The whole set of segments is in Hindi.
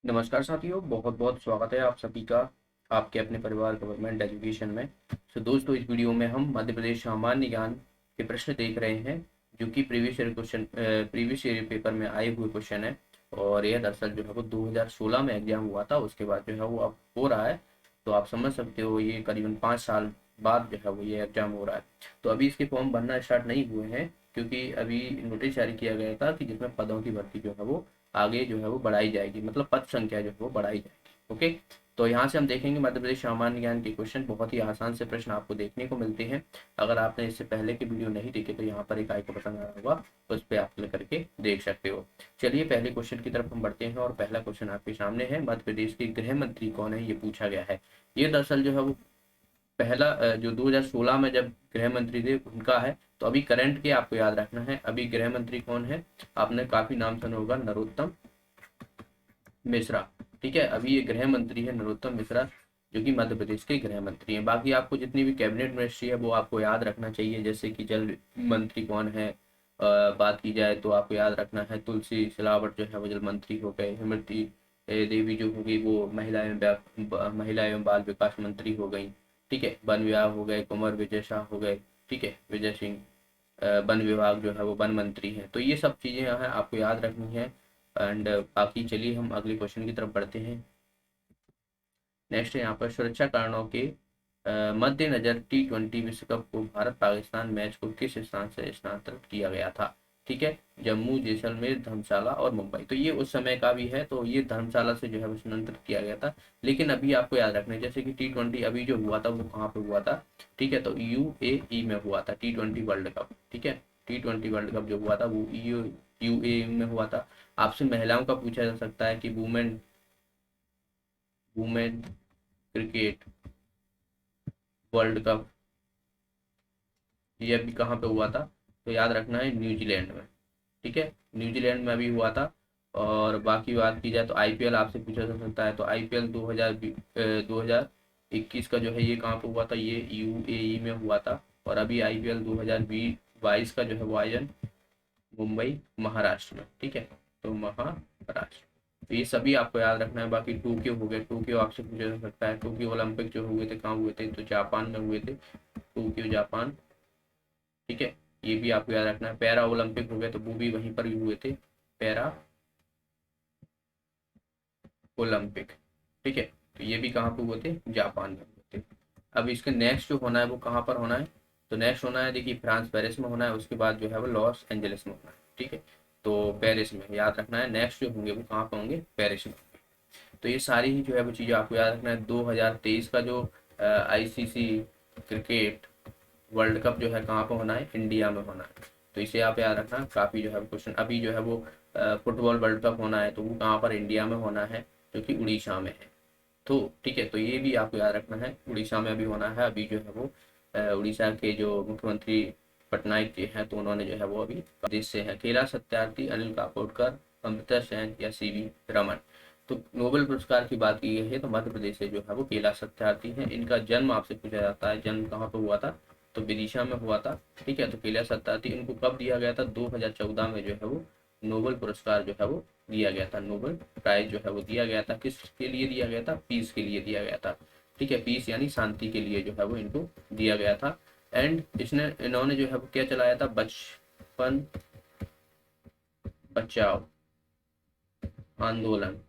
नमस्कार साथियों, बहुत बहुत स्वागत है आप सभी का आपके अपने परिवार गवर्नमेंट एजुकेशन में। दोस्तों, इस वीडियो में हम मध्य प्रदेश सामान्य ज्ञान के प्रश्न देख रहे हैं जो कि प्रीवियस ईयर पेपर में आए हुए क्वेश्चन है। और यह दरअसल जो है वो 2016 में एग्जाम हुआ था, उसके बाद जो है वो अब हो रहा है। तो आप समझ सकते हो ये करीबन 5 साल बाद जो है वो ये एग्जाम हो रहा है। तो अभी इसके फॉर्म भरना स्टार्ट नहीं हुए हैं क्योंकि अभी नोटिस जारी किया गया था कि जिसमें पदों की भर्ती जो है वो आगे जो है वो बढ़ाई जाएगी, मतलब पद संख्या जो है वो बढ़ाई जाएगी। ओके, तो यहाँ से हम देखेंगे मध्य प्रदेश सामान्य ज्ञान के क्वेश्चन। बहुत ही आसान से प्रश्न आपको देखने को मिलते हैं। अगर आपने इससे पहले के वीडियो नहीं देखे तो यहाँ पर एक आई को बटन आ रहा होगा, उस पर आप क्लिक करके देख सकते हो। चलिए पहले क्वेश्चन की तरफ हम बढ़ते हैं और पहला क्वेश्चन आपके सामने है, मध्य प्रदेश के गृह मंत्री कौन है, ये पूछा गया है। ये दरअसल जो है वो पहला जो 2016 में जब गृह मंत्री थे उनका है। तो अभी करंट के आपको याद रखना है, अभी गृह मंत्री कौन है। आपने काफी नाम सुना होगा, नरोत्तम मिश्रा। ठीक है, अभी ये गृह मंत्री है नरोत्तम मिश्रा, जो कि मध्य प्रदेश के गृह मंत्री हैं। बाकी आपको जितनी भी कैबिनेट मिनिस्ट्री है वो आपको याद रखना चाहिए, जैसे कि जल मंत्री कौन है। बात की जाए तो आपको याद रखना है तुलसी सिलावट जो है वो जल मंत्री हो गए। इमरती देवी जो होगी वो महिला एवं बाल विकास मंत्री हो गई। ठीक है, वन विभाग हो गए, कुंवर विजय शाह हो गए। ठीक है, विजय सिंह वन विभाग जो है वो वन मंत्री हैं। तो ये सब चीजें यहाँ आपको याद रखनी है। एंड बाकी चलिए हम अगले क्वेश्चन की तरफ बढ़ते हैं। नेक्स्ट है यहाँ पर, सुरक्षा कारणों के मद्देनजर T20 विश्व कप को भारत पाकिस्तान मैच को किस स्थान से स्थानांतरित किया गया था। ठीक है, जम्मू, जैसलमेर, धर्मशाला और मुंबई। तो ये उस समय का भी है, तो ये धर्मशाला से जो है वो स्थानांतरित किया गया था। लेकिन अभी आपको याद रखना है, जैसे कि T20 अभी जो हुआ था वो कहाँ पे हुआ था। ठीक है, तो UAE में हुआ था T20 वर्ल्ड कप। ठीक है, T20 वर्ल्ड कप जो हुआ था वो UAE में हुआ था। आपसे महिलाओं का पूछा जा सकता है कि women women cricket world cup ये अभी कहाँ पे हुआ था। तो याद रखना है न्यूजीलैंड में। ठीक है, न्यूजीलैंड में अभी हुआ था। और बाकी बात की जाए तो आईपीएल आपसे पूछा जा सकता है, तो आईपीएल 2021 का जो है ये कहाँ पे हुआ था, ये यूएई में हुआ था। और अभी आईपीएल 2022 का जो है वो आयोजन मुंबई महाराष्ट्र में। ठीक है, तो महाराष्ट्र। तो ये सभी आपको याद रखना है। बाकी टोक्यो हो गया, टोक्यो आपसे पूछा जा सकता है। टोक्यो ओलंपिक जो हुए थे कहाँ हुए थे, तो जापान में हुए थे, टोक्यो जापान। ठीक है, ये भी आपको याद रखना है। पैरा ओलंपिक हो गए तो वो भी वहीं पर ही हुए थे, पैरा ओलंपिक। ठीक है, तो ये भी कहाँ पे हुए थे, जापान में हुए थे। अब इसके नेक्स्ट जो होना है वो कहाँ पर होना है, तो नेक्स्ट होना है देखिए फ्रांस पेरिस में होना है, उसके बाद जो है वो लॉस एंजलिस में होना है। ठीक है, तो पेरिस में याद रखना है, नेक्स्ट जो होंगे वो कहाँ पर होंगे, पेरिस में। तो ये सारी ही जो है वो चीज़ें आपको याद रखना है। 2023 का जो आईसीसी क्रिकेट वर्ल्ड कप जो है कहाँ पर होना है, इंडिया में होना है। तो इसे आप याद रखना, काफ़ी जो है क्वेश्चन। अभी जो है वो फुटबॉल वर्ल्ड कप होना है, तो वो कहाँ पर, इंडिया में होना है, जो कि उड़ीसा में है। तो ठीक है, तो ये भी आपको याद रखना है, उड़ीसा में अभी होना है। अभी जो है वो उड़ीसा के जो मुख्यमंत्री पटनायक जी हैं, तो उन्होंने जो है वो अभी प्रदेश से हैं। कैलाश सत्यार्थी, अनिल काकोडकर, अमृता सेन या सीवी रमन। तो नोबेल पुरस्कार की बात की गई है तो मध्य प्रदेश से जो है वो कैलाश सत्यार्थी हैं। इनका जन्म आपसे पूछा जाता है, जन्म कहाँ पे हुआ था, तो विदिशा में हुआ था। ठीक है, तो कैलाश सत्यार्थी इनको कब दिया गया था, 2014 में जो है वो नोबेल पुरस्कार जो है वो दिया गया था। नोबेल प्राइज जो है वो दिया गया था, किसके लिए दिया गया था, पीस के लिए दिया गया था। ठीक है, पीस यानी शांति के लिए जो है वो इनको दिया गया था। एंड इन्होंने जो है वो क्या चलाया था, बचपन बचाओ आंदोलन।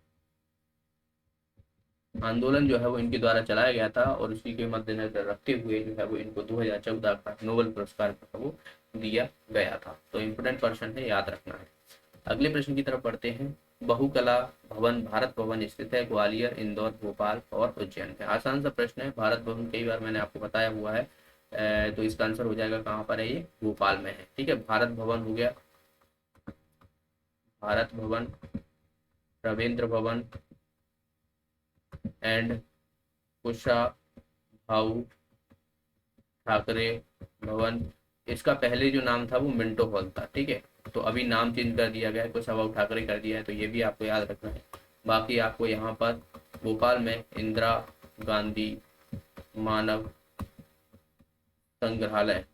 आंदोलन जो है वो इनके द्वारा चलाया गया था और उसी के मद्देनजर रखते हुए जो है वो इनको 2014 का नोबेल पुरस्कार जो है वो दिया गया था। तो इम्पोर्टेंट पर्सन है, याद रखना है। अगले प्रश्न की तरफ बढ़ते हैं। बहुकला भवन भारत भवन स्थित है ग्वालियर, इंदौर, भोपाल और उज्जैन में। आसान सा प्रश्न है, भारत भवन कई बार मैंने आपको बताया हुआ है। तो इसका आंसर हो जाएगा कहाँ पर है, ये भोपाल में है। ठीक है, भारत भवन हो गया, भारत भवन, रविंद्र भवन एंड कुशाभाऊ ठाकरे भवन। इसका पहले जो नाम था वो मिंटो हॉल था। ठीक है, तो अभी नाम चेंज कर दिया गया है, कुशाभाऊ ठाकरे कर दिया है, तो ये भी आपको याद रखना है। बाकी आपको यहाँ पर भोपाल में इंदिरा गांधी मानव संग्रहालय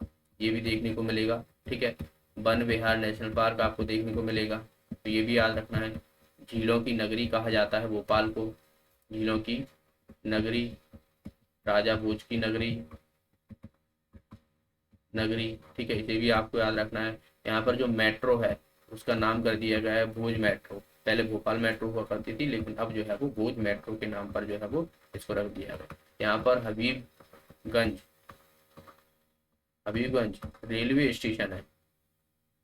ये भी देखने को मिलेगा। ठीक है, वन विहार नेशनल पार्क आपको देखने को मिलेगा, तो ये भी याद रखना है। झीलों की नगरी कहा जाता है भोपाल को, झीलों की नगरी, राजा भोज की नगरी, नगरी, ठीक है, इसे भी आपको याद रखना है। यहाँ पर जो मेट्रो है उसका नाम कर दिया गया है भोज मेट्रो। पहले भोपाल मेट्रो हुआ करती थी, लेकिन अब जो है वो भोज मेट्रो के नाम पर जो है वो इसको रख दिया गया। यहाँ पर हबीबगंज, हबीबगंज रेलवे स्टेशन है,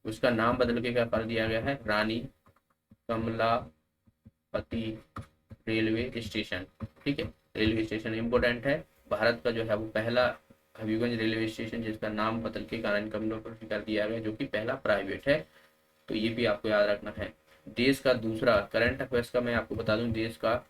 उसका नाम बदल के क्या कर दिया गया है, रानी कमलापति रेलवे स्टेशन। ठीक है, रेलवे स्टेशन इंपोर्टेंट है। भारत का जो है वो पहला हबीबगंज रेलवे स्टेशन, जिसका नाम बदल के रानी कमलापति कर दिया गया, जो कि पहला प्राइवेट है, तो ये भी आपको याद रखना है। देश का दूसरा, करंट अफेयर्स का मैं आपको बता दूं, देश का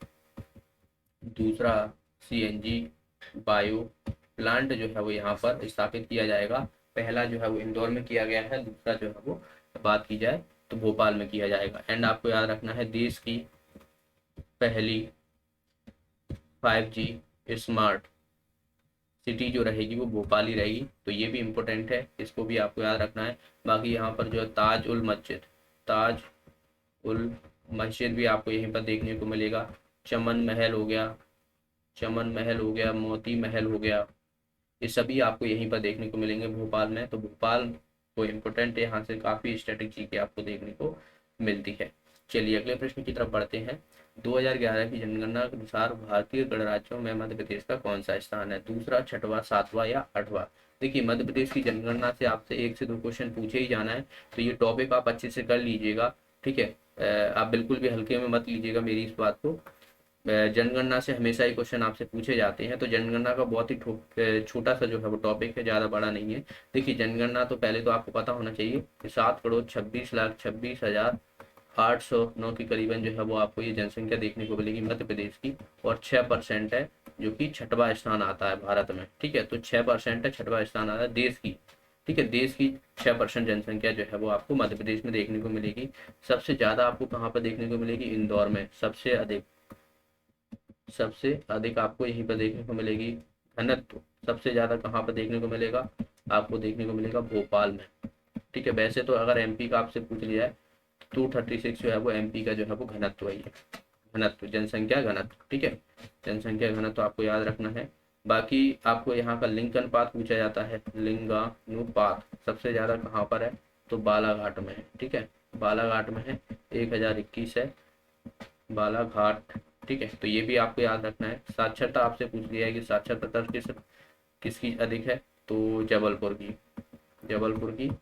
दूसरा सीएनजी बायो प्लांट जो है वो यहाँ पर स्थापित किया जाएगा। पहला जो है वो इंदौर में किया गया है, दूसरा जो है वो बात की जाए तो भोपाल में किया जाएगा। एंड आपको याद रखना है, देश की पहली 5G स्मार्ट सिटी जो रहेगी वो भोपाल ही रहेगी, तो ये भी इम्पोर्टेंट है, इसको भी आपको याद रखना है। बाकी यहाँ पर जो है ताज उल मस्जिद, ताज उल मस्जिद भी आपको यहीं पर देखने को मिलेगा। चमन महल हो गया, चमन महल हो गया, मोती महल हो गया, ये सभी आपको यहीं पर देखने को मिलेंगे भोपाल में। तो भोपाल को इम्पोर्टेंट है, यहाँ से काफ़ी स्ट्रेटेजी की आपको देखने को मिलती है। चलिए अगले प्रश्न की तरफ बढ़ते हैं। 2011 की जनगणना के अनुसार भारतीय गणराज्यों में मध्य प्रदेश का कौन सा स्थान है, दूसरा, छठवां, सातवां या आठवां। देखिए, मध्य प्रदेश की जनगणना से आपसे 1 से 2 क्वेश्चन पूछे ही जाना है, तो ये टॉपिक आप अच्छे से कर लीजिएगा। ठीक है, आप बिल्कुल भी हल्के में मत लीजिएगा मेरी इस बात को। जनगणना से हमेशा ही क्वेश्चन आपसे पूछे जाते हैं, तो जनगणना का बहुत ही छोटा सा जो है वो टॉपिक है, ज़्यादा बड़ा नहीं है। देखिए, जनगणना तो पहले तो आपको पता होना चाहिए कि 7,26,26,809 के करीबन जो है वो आपको ये जनसंख्या देखने को मिलेगी मध्य प्रदेश की, और 6% है, जो कि छठवां स्थान आता है भारत में। ठीक है, तो 6% है, छठवां स्थान आता है देश की। ठीक है, देश की 6% जनसंख्या जो है वो आपको मध्य प्रदेश में देखने को मिलेगी। सबसे ज़्यादा आपको कहाँ पर देखने को मिलेगी, इंदौर में सबसे अधिक आपको यहीं पर देखने को मिलेगी। घनत्व सबसे ज़्यादा कहाँ पर देखने को मिलेगा, आपको देखने को मिलेगा भोपाल में। ठीक है, वैसे तो अगर एमपी का आपसे पूछ लिया है, 236 जो है वो एमपी का जो है वो घनत्व ही है, घनत्व, जनसंख्या घनत्व। ठीक है, जनसंख्या घनत्व आपको याद रखना है। बाकी आपको यहाँ का लिंग अनुपात पूछा जाता है, लिंगानुपात सबसे ज़्यादा कहाँ पर है, तो बालाघाट में है। ठीक है, बालाघाट में है, 1021 है बालाघाट। ठीक है, तो ये भी आपको याद रखना है। साक्षरता आपसे पूछ लिया है कि साक्षरता दर किसकी अधिक है, तो जबलपुर की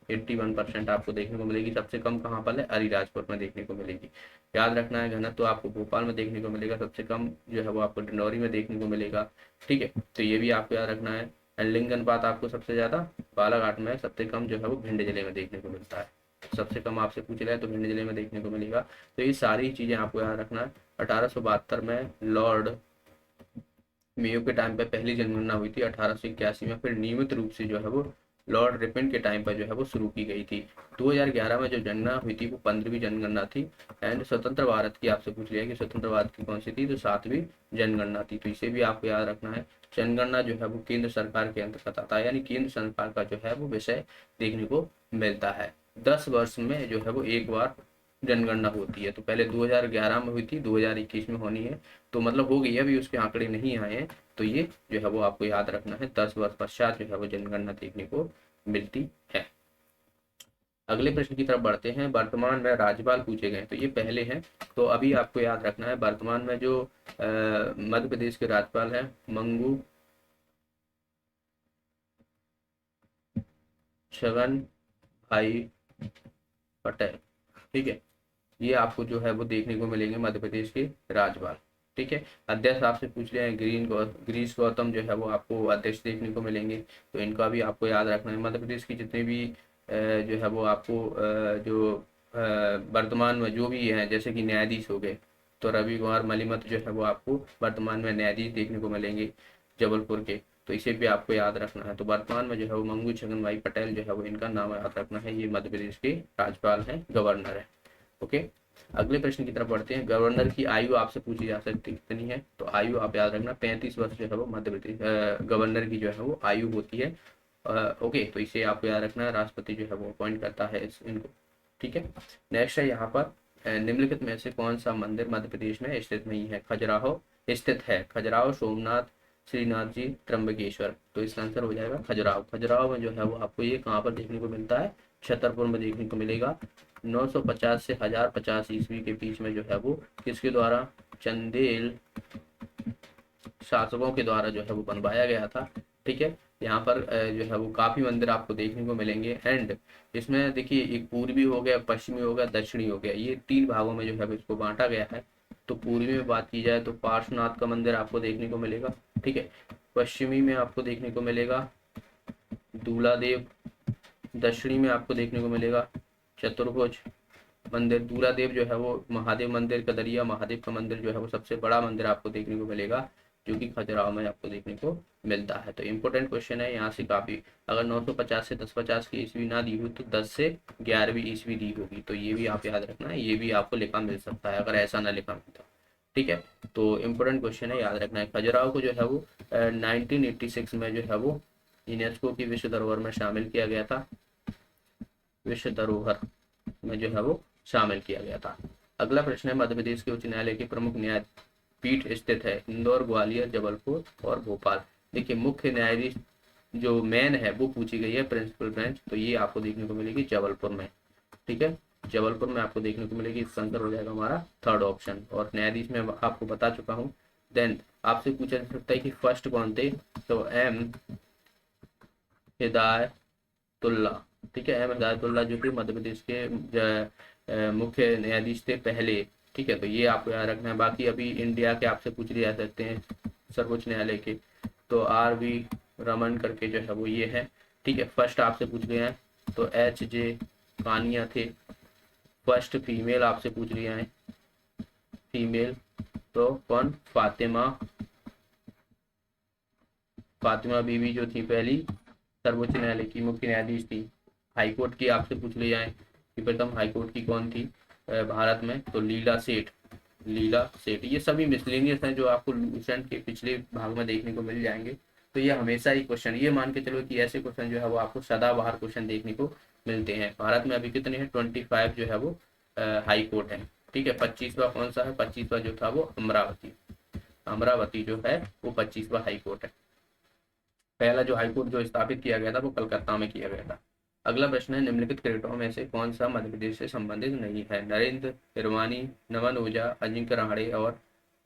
81% आपको देखने को मिलेगी। सबसे कम कहाँ पर है, अलीराजपुर में देखने को मिलेगी। याद रखना है, घनत्व तो आपको भोपाल में देखने को मिलेगा, सबसे कम जो है वो आपको डिंडौरी में देखने को मिलेगा। ठीक है, तो ये भी आपको याद रखना है। लिंग अनुपात आपको सबसे ज़्यादा बालाघाट में, सबसे कम जो है वो भिंड जिले में देखने को मिलता है। सबसे कम आपसे पूछ रहा है तो भिंड जिले में देखने को मिलेगा। तो ये सारी चीज़ें आपको याद रखना है। 1872 में लॉर्ड मेयो के टाइम पे पहली जनगणना हुई थी, 1881 में फिर नियमित रूप से जो है वो लॉर्ड रिपन के टाइम पर जो है वो शुरू की गई थी। 2011 में जो जनगणना हुई थी वो 15वीं जनगणना थी। एंड स्वतंत्र भारत की आपसे पूछ लिया कि स्वतंत्र भारत की कौन सी थी, तो 7वीं जनगणना थी। तो इसे भी आपको याद रखना है। जनगणना जो है वो केंद्र सरकार के अंतर्गत आता है, यानी केंद्र सरकार का जो है वो विषय देखने को मिलता है। 10 वर्ष में जो है वो एक बार जनगणना होती है, तो पहले 2011 में हुई थी, 2021 में होनी है, तो मतलब हो गई है, अभी उसके आंकड़े नहीं आए हैं। तो ये जो है वो आपको याद रखना है, 10 वर्ष पश्चात जो है वो जनगणना देखने को मिलती है। अगले प्रश्न की तरफ बढ़ते हैं। वर्तमान में राज्यपाल पूछे गए, तो ये पहले हैं, तो अभी आपको याद रखना है वर्तमान में जो मध्य प्रदेश के राज्यपाल हैं मंगू छगन भाई पटेल। ठीक है, ये आपको जो है वो देखने को मिलेंगे मध्य प्रदेश के राज्यपाल। ठीक है, अध्यक्ष आपसे पूछ रहे हैं गिरीश गौतम जो है वो आपको अध्यक्ष देखने को मिलेंगे, तो इनका भी आपको याद रखना है। मध्य प्रदेश की जितने भी जो है वो आपको जो वर्तमान में जो भी हैं, जैसे कि न्यायाधीश हो गए, तो रवि कुमार मलिमत जो है वो आपको वर्तमान में न्यायाधीश देखने को मिलेंगे जबलपुर के, तो इसे भी आपको याद रखना है। तो वर्तमान में जो है वो मंगू छगन भाई पटेल जो है वो इनका नाम याद रखना है, ये मध्य प्रदेश के राज्यपाल हैं, गवर्नर है। ओके, अगले प्रश्न की तरफ बढ़ते हैं। गवर्नर की आयु आपसे पूछी जा सकती है कितनी है, तो आयु आप याद रखना 35 वर्ष जो है वो मध्य प्रदेश गवर्नर की जो है वो आयु होती है। ओके, तो इसे आपको याद रखना है, राष्ट्रपति जो है वो अपॉइंट करता है इनको। ठीक है, नेक्स्ट है यहाँ पर निम्नलिखित में से कौन सा मंदिर मध्य प्रदेश में स्थित नहीं है? खजुराहो स्थित है, खजुराहो, सोमनाथ, श्रीनाथ जी, त्र्यंबकेश्वर। तो इसका आंसर हो जाएगा खजुराहो। खजुराहो में जो है वो आपको ये कहाँ पर देखने को मिलता है? छतरपुर में देखने को मिलेगा। 950 से 1050 ईस्वी के बीच में जो है वो किसके द्वारा? चंदेल शासकों के द्वारा जो है वो बनवाया गया था। ठीक है, यहाँ पर जो है वो काफी मंदिर आपको देखने को मिलेंगे। एंड इसमें देखिए एक पूर्वी हो गया, पश्चिमी हो गया, दक्षिणी हो गया, ये 3 भागों में जो है इसको बांटा गया है। तो पूर्वी में बात की जाए तो पार्श्वनाथ का मंदिर आपको देखने को मिलेगा। ठीक है, पश्चिमी में आपको देखने को मिलेगा दूलादेव, दक्षिणी में आपको देखने को मिलेगा चतुर्भुज मंदिर। दूलादेव जो है वो महादेव मंदिर, कदरिया महादेव का मंदिर जो है वो सबसे बड़ा मंदिर आपको देखने को मिलेगा, जो कि खजुराहो में आपको देखने को मिलता है। तो इम्पोर्टेंट क्वेश्चन है यहाँ से काफी। अगर 950 से 1050 की ईस्वी ना दी हुई तो 10 से 11वीं ईस्वी दी होगी, तो ये भी आप याद रखना है, ये भी आपको लिखा मिल सकता है अगर ऐसा ना लिखा मिलता। ठीक है, तो इम्पोर्टेंट क्वेश्चन है, याद रखना है। खजुराहो को जो है वो 1986 में जो है वो यूनेस्को की विश्व धरोहर में शामिल किया गया था, विश्व धरोहर में जो है वो शामिल किया गया था। अगला प्रश्न है, मध्य प्रदेश के उच्च न्यायालय के प्रमुख न्यायपीठ स्थित है? इंदौर, ग्वालियर, जबलपुर और भोपाल। देखिए मुख्य न्यायाधीश जो मेन है वो पूछी गई है, प्रिंसिपल बेंच, तो ये आपको देखने को मिलेगी जबलपुर में। ठीक है, जबलपुर में आपको देखने को मिलेगी। इसका आंसर हो जाएगा हमारा थर्ड ऑप्शन। और न्यायाधीश में आपको बता चुका हूँ। देन आपसे पूछा जा सकता है कि फर्स्ट कौन थे? तो एम हिदायतुल्ला। ठीक है, एम हिदायतुल्ला जो कि मध्य प्रदेश के मुख्य न्यायाधीश थे पहले। ठीक है, तो ये आपको याद रखना है। बाकी अभी इंडिया के आपसे पूछ लिया सकते हैं सर्वोच्च न्यायालय के, तो आर वी रमन करके जो है वो ये है। ठीक है, फर्स्ट आपसे पूछ गए हैं तो एच जे कानिया थे। फर्स्ट फीमेल आपसे पूछ लिया है, फीमेल तो कौन? फातिमा बीवी जो थी पहली सर्वोच्च न्यायालय की मुख्य न्यायाधीश थी। हाईकोर्ट की आपसे पूछ लिया है कि प्रथम हाईकोर्ट की कौन थी भारत में? तो लीला सेठ, लीला सेठ। ये सभी मिसलेनियस हैं जो आपको लूसेंट के पिछले भाग में देखने को मिल जाएंगे। तो ये हमेशा ही क्वेश्चन, ये मान के चलो कि ऐसे क्वेश्चन जो है वो आपको सदाबहार क्वेश्चन देखने को मिलते हैं। भारत में अभी कितने हैं? 25 जो है वो हाई कोर्ट है। ठीक है, 25वां कौन सा है? 25वां जो था वो अमरावती, अमरावती जो है वो 25वां हाई कोर्ट है। पहला जो हाई कोर्ट जो स्थापित किया गया था वो कलकत्ता में किया गया था। अगला प्रश्न है, निम्नलिखित क्रिकेटरों में से कौन सा मध्य प्रदेश से संबंधित नहीं है? नरेंद्र इरवानी, नमन ओझा, अजिंक्य रहाणे और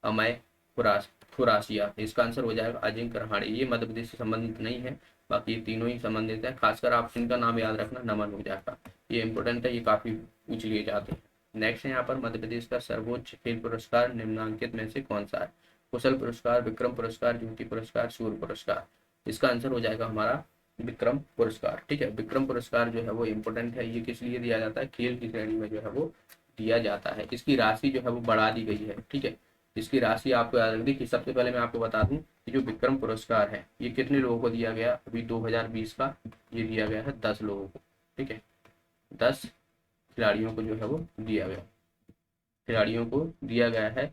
अमय खुरासिया। इसका आंसर हो जाएगा अजिंक्य रहाणे। ये मध्य प्रदेश से संबंधित नहीं है, बाकी ये तीनों ही संबंधित है। खासकर आप इनका नाम याद रखना, नमन ओझा का, ये इंपॉर्टेंट है, ये काफी पूछ लिए जाते हैं। नेक्स्ट है यहाँ पर, मध्य प्रदेश का सर्वोच्च खेल पुरस्कार निम्नांकित में से कौन सा है? कुशल पुरस्कार, विक्रम पुरस्कार, ज्योति पुरस्कार, सूर्य पुरस्कार। इसका आंसर हो जाएगा हमारा विक्रम पुरस्कार। ठीक है, विक्रम पुरस्कार जो है वो इम्पोर्टेंट है। ये किस लिए दिया जाता है? खेल की श्रेणी में जो है वो दिया जाता है। इसकी राशि जो है वो बढ़ा दी गई है। ठीक है, इसकी राशि आपको याद रखनी कि सबसे पहले मैं आपको बता दूं कि जो विक्रम पुरस्कार है ये कितने लोगों को दिया गया? अभी 2020 का ये दिया गया है 10 लोगों को। ठीक है, 10 खिलाड़ियों को जो है वो दिया गया, खिलाड़ियों को दिया गया है।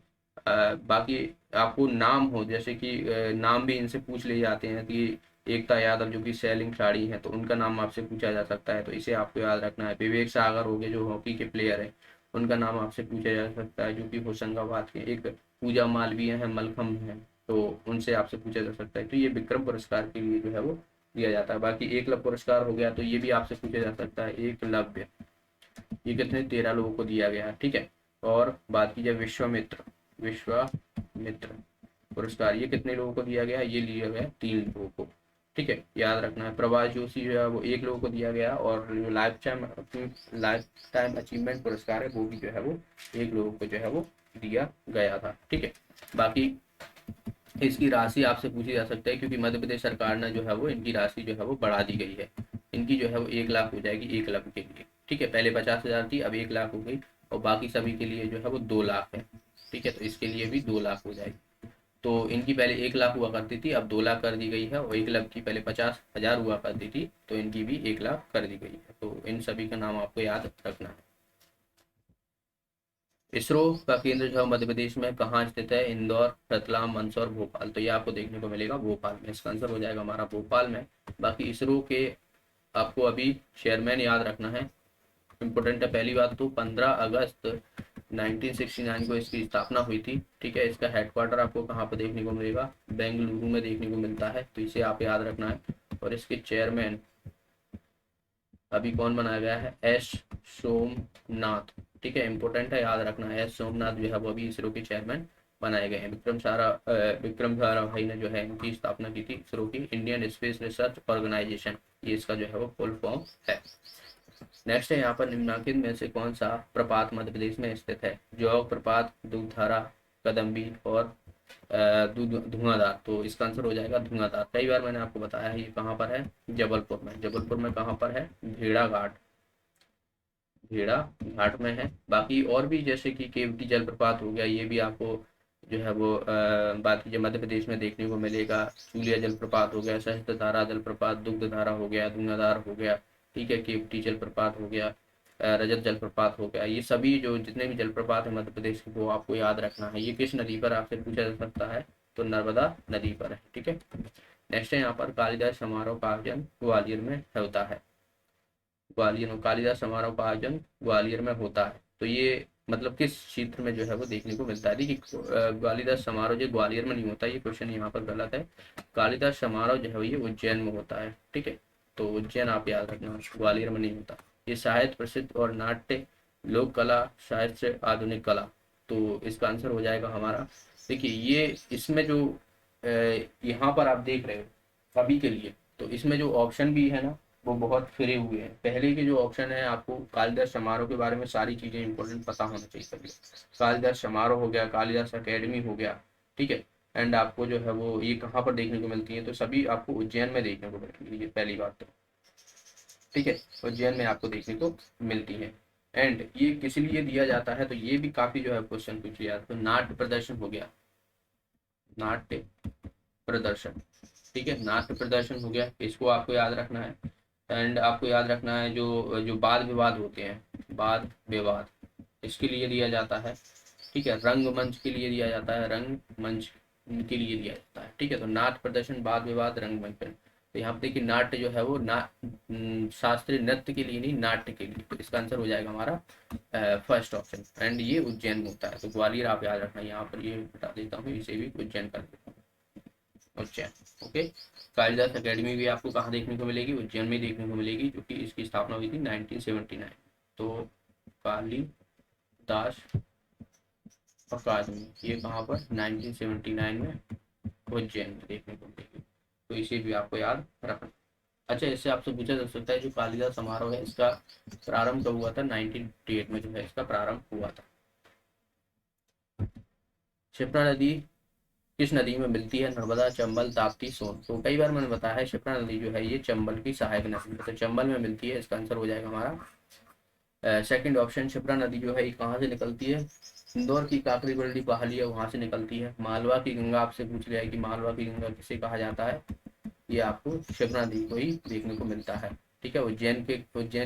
बाकी आपको नाम हो, जैसे कि नाम भी इनसे पूछ लिए जाते हैं कि एकता यादव जो कि सैलिंग खिलाड़ी हैं तो उनका नाम आपसे पूछा जा सकता है, तो इसे आपको याद रखना है। विवेक सागर हो गए जो हॉकी के प्लेयर हैं, उनका नाम आपसे पूछा जा सकता है, जो कि होशंगाबाद के। एक पूजा मालवीय है, मलखम है, तो उनसे आपसे पूछा जा सकता है। तो ये विक्रम पुरस्कार के लिए जो है वो दिया जाता है। बाकी एकलव्य पुरस्कार हो गया, तो ये भी आपसे पूछा जा सकता है। एकलव्य ये कितने? 13 लोगों को दिया गया है। ठीक है, और बात की जाए विश्वामित्र पुरस्कार, ये कितने लोगों को दिया गया? ये लिया गया 3 लोगों को। ठीक है, याद रखना है। प्रभाष जोशी जो है वो 1 लोगों को दिया गया, और जो लाइफ टाइम अचीवमेंट पुरस्कार है वो भी जो है वो 1 लोगों को जो है वो दिया गया था। ठीक है, बाकी इसकी राशि आपसे पूछी जा सकता है, क्योंकि मध्य प्रदेश सरकार ने जो है वो इनकी राशि जो है वो बढ़ा दी गई है। इनकी जो है वो 1 लाख हो जाएगी एकलव्य के लिए। ठीक है, पहले 50,000 थी, अब 1 लाख हो गई, और बाकी सभी के लिए जो है वो 2 लाख है। ठीक है, तो इसके लिए भी 2 लाख हो जाएगी। तो इनकी पहले 1 लाख हुआ करती थी, अब 2 लाख कर दी गई है, और एकलव्य की पहले 50,000 हुआ करती थी, तो इनकी भी 1 लाख कर दी गई है। तो इन सभी का नाम आपको याद रखना है। इसरो का केंद्र जो है मध्य प्रदेश में कहाँ स्थित है? इंदौर, रतलाम, मंदसौर, भोपाल। तो ये आपको देखने को मिलेगा भोपाल में। इसका आंसर हो जाएगा हमारा भोपाल में। बाकी इसरो के आपको अभी चेयरमैन याद रखना है, इम्पोर्टेंट है। पहली बात तो 15 अगस्त 1969 को इसकी स्थापना हुई थी। ठीक है, इसका हेडक्वार्टर आपको कहाँ पर देखने को मिलेगा, बेंगलुरु में देखने को मिलता है, तो इसे आप याद रखना है। और इसके चेयरमैन अभी कौन बनाया गया है, एस सोमनाथ। ठीक है, इंपॉर्टेंट है, याद रखना है, एस सोमनाथ जो है वो अभी इसरो के चेयरमैन बनाए गए हैं। विक्रम साराभाई ने जो है इनकी स्थापना की थी, इसरो की, इंडियन स्पेस रिसर्च ऑर्गेनाइजेशन, ये इसका जो है वो फुल फॉर्म है। नेक्स्ट है यहाँ पर निम्नलिखित में से कौन सा प्रपात मध्य प्रदेश में स्थित है, जोग प्रपात, दूधधारा, कदम्बी और धुआंधार। तो इसका आंसर हो जाएगा धुआंधार। कई बार मैंने आपको बताया है ये कहाँ पर है, जबलपुर में। जबलपुर में कहाँ पर है, भेड़ा घाट, भेड़ा घाट में है। बाकी और भी जैसे कि केवटी जलप्रपात हो गया, ये भी आपको जो है वो बात कीजिए मध्य प्रदेश में देखने को मिलेगा। चूलिया जलप्रपात हो गया, सहस्त्रधारा जलप्रपात, दुग्धधारा हो गया, धुआंधार हो गया। ठीक है, केवटी जलप्रपात हो गया, रजत जलप्रपात हो गया। ये सभी जो जितने भी जलप्रपात है मध्य प्रदेश के, वो आपको याद रखना है। ये किस नदी पर आपसे पूछा जा सकता है, तो नर्मदा नदी पर है। ठीक है, नेक्स्ट है यहाँ पर कालिदास समारोह का आयोजन ग्वालियर में होता है। ग्वालियर में कालिदास समारोह का आयोजन ग्वालियर में होता है, तो ये मतलब किस क्षेत्र में जो है वो देखने को मिलता है। देखिए कालिदास समारोह जो ग्वालियर में नहीं होता, ये क्वेश्चन यहाँ पर गलत है। कालिदास समारोह जो है ये उज्जैन में होता है। ठीक है, तो उज्जैन आप याद रखना, ग्वालियर में नहीं होता। ये साहित्य प्रसिद्ध और नाट्य, लोक कला, साहित्य, आधुनिक कला, तो इसका आंसर हो जाएगा हमारा। देखिए ये इसमें जो यहाँ पर आप देख रहे हो अभी के लिए, तो इसमें जो ऑप्शन भी है ना वो बहुत फिरे हुए हैं। पहले के जो ऑप्शन है, आपको कालिदास समारोह के बारे में सारी चीजें इंपॉर्टेंट पता होना चाहिए सभी। कालिदास समारोह हो गया, कालिदास अकेडमी हो गया। ठीक है, एंड आपको जो है वो ये कहाँ पर देखने को मिलती है, तो सभी आपको उज्जैन में देखने को मिलती है, पहली बात तो। ठीक है, उज्जैन में आपको देखने को मिलती है। एंड ये किस लिए दिया जाता है, तो ये भी काफी जो है क्वेश्चन पूछ लिया। तो नाट्य प्रदर्शन हो गया, नाट्य प्रदर्शन। ठीक है, नाट्य प्रदर्शन हो गया, इसको आपको याद रखना है। एंड आपको याद रखना है जो जो वाद विवाद होते हैं, वाद विवाद, इसके लिए दिया जाता है। ठीक है, रंगमंच के लिए दिया जाता है, रंगमंच के लिए दिया जाता है। ठीक है, तो नाट्य प्रदर्शन, वाद विवाद, रंगमंच। तो यहाँ पे देखिए नाट्य जो है वो शास्त्रीय नृत्य के लिए नहीं, नाट्य के लिए, तो इसका आंसर हो जाएगा हमारा फर्स्ट ऑप्शन। एंड ये उज्जैन में होता है, तो ग्वालियर आप याद रखना, यहाँ पर ये बता देता हूँ, इसे भी उज्जैन कर देता हूँ, उज्जैन। ओके, कालिदास अकेडमी भी आपको कहाँ देखने को मिलेगी, उज्जैन में देखने को मिलेगी, क्योंकि इसकी स्थापना हुई थी 1979। तो कालिदास अकादमी ये कहाँ पर, 1979 में उज्जैन में देखने को मिलेगी, तो इसे भी आपको याद रखना। अच्छा, इससे आपसे पूछा जा सकता है जो कालिदास समारोह है इसका प्रारंभ कब हुआ था, 1958 में जो है इसका प्रारंभ हुआ था। क्षिप्रा नदी किस नदी में मिलती है, नर्मदा, चंबल, ताप्ती, सोन। तो कई बार मैंने बताया है क्षिप्रा नदी जो है ये चंबल की सहायक नदी है, तो चंबल में मिलती है, इसका आंसर हो जाएगा हमारा सेकंड ऑप्शन। क्षिप्रा नदी जो है ये कहाँ से निकलती है, इंदौर की काकड़ी बरडी पहाड़ी है वहां से निकलती है। मालवा की गंगा आपसे पूछ लिया है कि मालवा की गंगा किसे कहा जाता है, ये आपको क्षिप्रा नदी को ही देखने को मिलता है। ठीक है, उज्जैन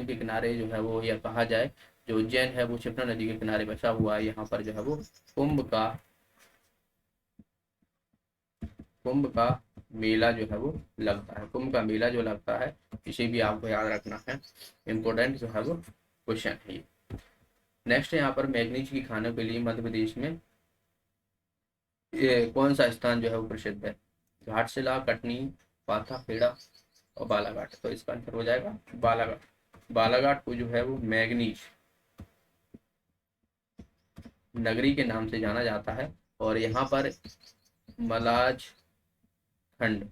के किनारे जो है वो, या कहा जाए जो उज्जैन है वो क्षिप्रा नदी के किनारे बसा हुआ है। यहाँ पर जो है वो कुंभ का मेला जो है वो लगता है, कुंभ का मेला जो लगता है, इसे भी आपको याद रखना है, इम्पोर्टेंट जो है वो क्वेश्चन है ये। नेक्स्ट है यहाँ पर मैग्नीज की खानों के लिए मध्य प्रदेश में कौन सा स्थान जो है वो प्रसिद्ध है, घाटशिला, कटनी, पाथा खेड़ा और बालाघाट। तो इसका आंसर हो जाएगा बालाघाट। बालाघाट को जो है वो मैग्नीज नगरी के नाम से जाना जाता है, और यहाँ पर मलाज खंड,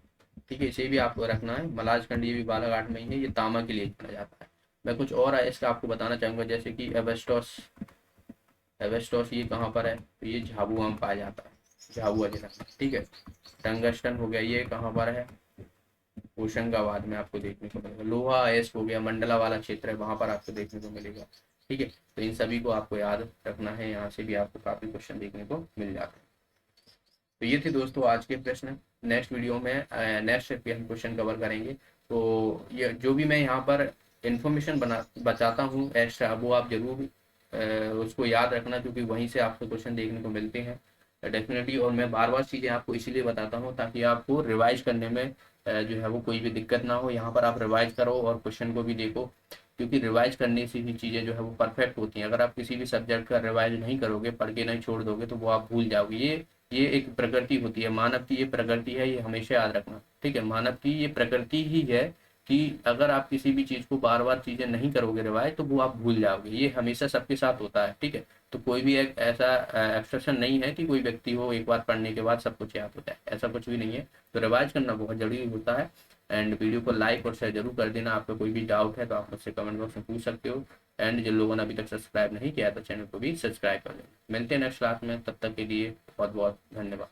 ठीक है, इसे भी आपको रखना है, मलाज खंड, ये भी बालाघाट में ही है, ये तांबा के लिए जाना जाता है। मैं कुछ और है इसका आपको बताना चाहूंगा, जैसे कि एवेस्टोस, एवेस्टोस ये कहाँ पर है, तो ये झाबुआ में पाया जाता है, झाबुआ जिला। ठीक है, टंगस्टन हो गया, ये कहाँ पर है, होशंगाबाद में आपको देखने को मिलेगा। लोहा अयस्क हो गया, मंडला वाला क्षेत्र है, वहां पर आपको देखने को मिलेगा। ठीक है, तो इन सभी को आपको याद रखना है, यहाँ से भी आपको काफी क्वेश्चन देखने को मिल जाते हैं। तो ये थे दोस्तों आज के प्रश्न। नेक्स्ट वीडियो में नेक्स्ट पे हम क्वेश्चन कवर करेंगे। तो ये जो भी मैं यहाँ पर इंफॉर्मेशन बचाता हूँ एक्स्ट्रा, वो आप जरूर उसको याद रखना, क्योंकि वहीं से आपको क्वेश्चन देखने को मिलते हैं डेफिनेटली। और मैं बार बार चीज़ें आपको इसीलिए बताता हूँ ताकि आपको रिवाइज करने में जो है वो कोई भी दिक्कत ना हो। यहाँ पर आप रिवाइज करो और क्वेश्चन को भी देखो, क्योंकि रिवाइज करने से ही चीज़ें जो है वो परफेक्ट होती हैं। अगर आप किसी भी सब्जेक्ट का रिवाइज नहीं करोगे, पढ़ के नहीं छोड़ दोगे, तो वो आप भूल जाओगे। ये एक प्रकृति होती है, मानव की ये प्रकृति है, ये हमेशा याद रखना, ठीक है। मानव की ये प्रकृति ही है कि अगर आप किसी भी चीज़ को बार बार चीज़ें नहीं करोगे रिवाइज, तो वो आप भूल जाओगे। ये हमेशा सबके साथ होता है, ठीक है। तो कोई भी एक ऐसा एक्सेप्शन नहीं है कि कोई व्यक्ति हो एक बार पढ़ने के बाद सब कुछ याद होता है, ऐसा कुछ भी नहीं है। तो रिवाइज करना बहुत जरूरी होता है। एंड वीडियो को लाइक और शेयर जरूर कर देना। आपका कोई भी डाउट है तो आप मुझसे कमेंट बॉक्स में पूछ सकते हो। एंड जिन लोगों ने अभी तक सब्सक्राइब नहीं किया तो चैनल को भी सब्सक्राइब कर लेना। मिलते हैं नेक्स्ट क्लास में, तब तक के लिए बहुत बहुत धन्यवाद।